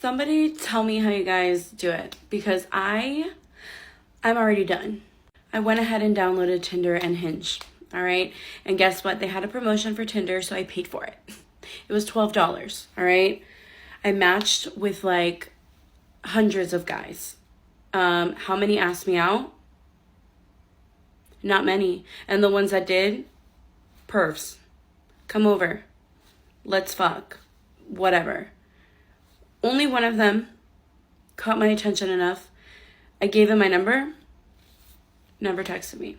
Somebody tell me how you guys do it, because I'm already done. I went ahead and downloaded Tinder and Hinge, all right? And guess what? They had a promotion for Tinder, so I paid for it. It was $12, all right? I matched with like hundreds of guys. How many asked me out? Not many. And the ones that did, pervs. Come over. Let's fuck. Whatever. Only one of them caught my attention enough. I gave him my number. Never texted me.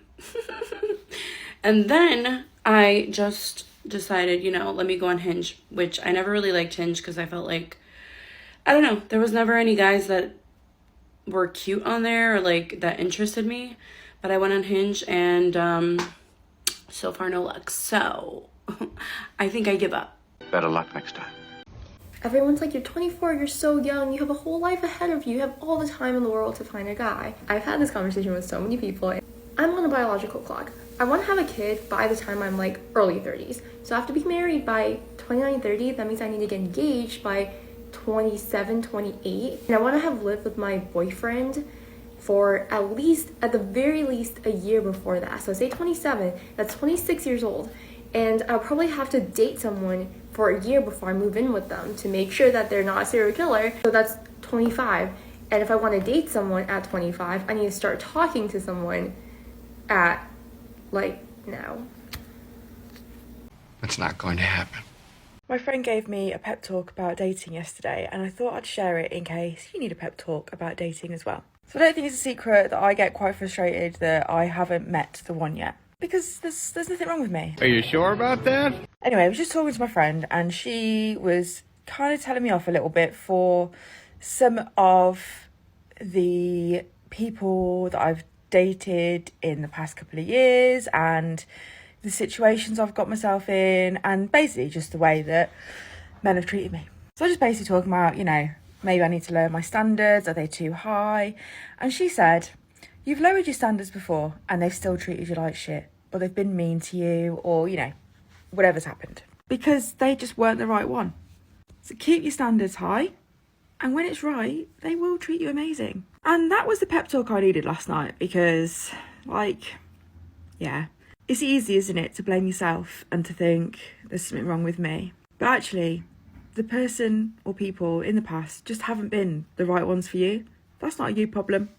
And then I just decided, let me go on Hinge, which I never really liked Hinge because I felt like, I don't know, there was never any guys that were cute on there or like that interested me. But I went on Hinge and so far no luck. So I think I give up. Better luck next time. Everyone's like, you're 24, you're so young, you have a whole life ahead of you, you have all the time in the world to find a guy. I've had this conversation with so many people. I'm on a biological clock. I want to have a kid by the time I'm like early 30s. So I have to be married by 29, 30. That means I need to get engaged by 27, 28. And I want to have lived with my boyfriend for at the very least a year before that. So say 27, that's 26 years old. And I'll probably have to date someone for a year before I move in with them to make sure that they're not a serial killer. So that's 25. And if I want to date someone at 25, I need to start talking to someone at now. It's not going to happen. My friend gave me a pep talk about dating yesterday, and I thought I'd share it in case you need a pep talk about dating as well. So I don't think it's a secret that I get quite frustrated that I haven't met the one yet, because there's nothing wrong with me. Are you sure about that? Anyway, I was just talking to my friend, and she was kind of telling me off a little bit for some of the people that I've dated in the past couple of years and the situations I've got myself in, and basically just the way that men have treated me. So I just basically talking about, maybe I need to lower my standards. Are they too high? And she said, you've lowered your standards before and they've still treated you like shit, or they've been mean to you, or, whatever's happened, because they just weren't the right one. So keep your standards high, and when it's right, they will treat you amazing. And that was the pep talk I needed last night, because, it's easy, isn't it, to blame yourself and to think there's something wrong with me. But actually, the person or people in the past just haven't been the right ones for you. That's not a you problem.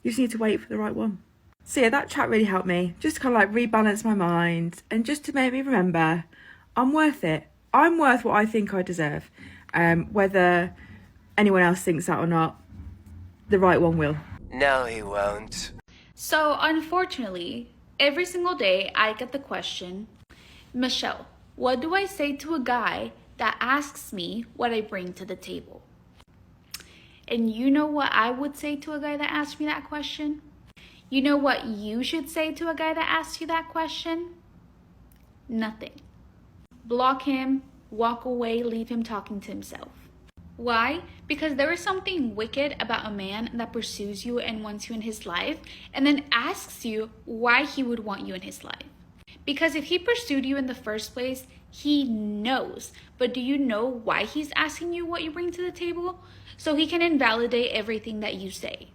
You just need to wait for the right one. So yeah, that chat really helped me, just to kind of rebalance my mind and just to make me remember I'm worth it. I'm worth what I think I deserve. Whether anyone else thinks that or not, the right one will. No, he won't. So unfortunately, every single day I get the question, Michelle, what do I say to a guy that asks me what I bring to the table? And you know what I would say to a guy that asks me that question? You know what you should say to a guy that asks you that question? Nothing. Block him, walk away, leave him talking to himself. Why? Because there is something wicked about a man that pursues you and wants you in his life and then asks you why he would want you in his life. Because if he pursued you in the first place, he knows. But do you know why he's asking you what you bring to the table? So he can invalidate everything that you say.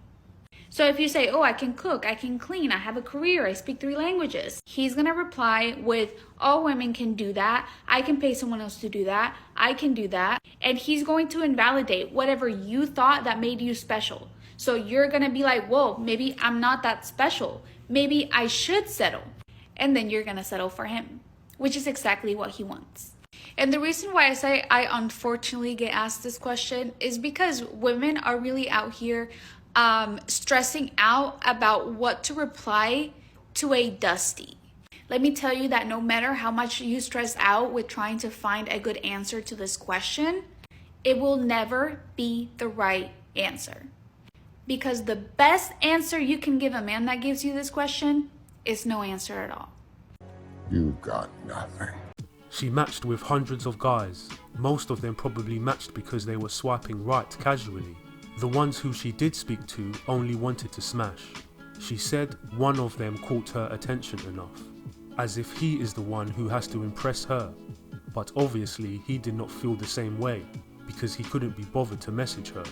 So if you say, oh, I can cook, I can clean, I have a career, I speak 3 languages, he's going to reply with, all women can do that, I can pay someone else to do that, I can do that. And he's going to invalidate whatever you thought that made you special. So you're going to be like, whoa, maybe I'm not that special. Maybe I should settle. And then you're going to settle for him, which is exactly what he wants. And the reason why I say I unfortunately get asked this question is because women are really out here stressing out about what to reply to a Dusty. Let me tell you that no matter how much you stress out with trying to find a good answer to this question, it will never be the right answer. Because the best answer you can give a man that gives you this question is no answer at all. You got nothing. She matched with hundreds of guys. Most of them probably matched because they were swiping right casually. The ones who she did speak to only wanted to smash. She said one of them caught her attention enough, as if he is the one who has to impress her. But obviously he did not feel the same way. because he couldn't be bothered to message her.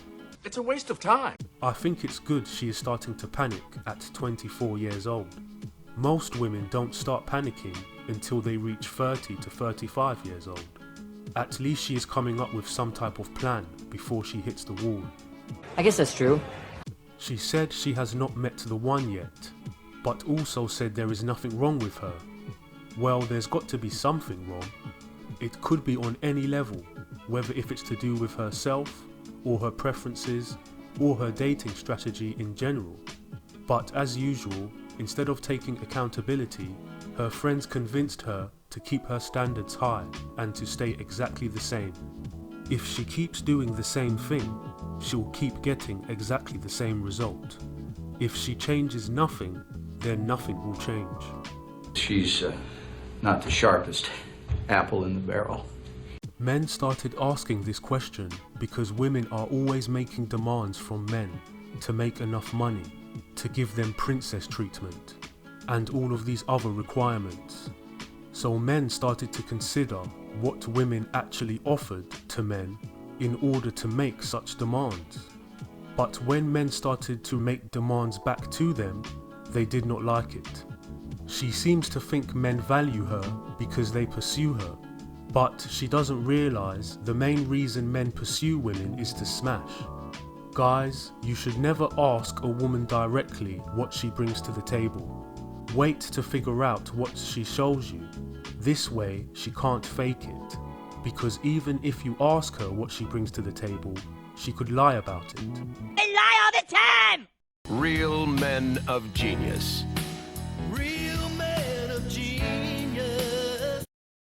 It's a waste of time. I think it's good she is starting to panic at 24 years old. Most women don't start panicking until they reach 30 to 35 years old. At least she is coming up with some type of plan before she hits the wall. I guess that's true. She said she has not met the one yet, but also said there is nothing wrong with her. Well, there's got to be something wrong. It could be on any level, whether if it's to do with herself, or her preferences, or her dating strategy in general. But as usual, instead of taking accountability, her friends convinced her to keep her standards high and to stay exactly the same. If she keeps doing the same thing, she'll keep getting exactly the same result. If she changes nothing, then nothing will change. She's not the sharpest apple in the barrel. Men started asking this question because women are always making demands from men to make enough money, to give them princess treatment, and all of these other requirements. So men started to consider what women actually offered to men in order to make such demands. But when men started to make demands back to them, they did not like it. She seems to think men value her because they pursue her, but she doesn't realise the main reason men pursue women is to smash. Guys, you should never ask a woman directly what she brings to the table. Wait to figure out what she shows you. This way, she can't fake it. Because even if you ask her what she brings to the table, she could lie about it. They lie all the time! Real men of genius.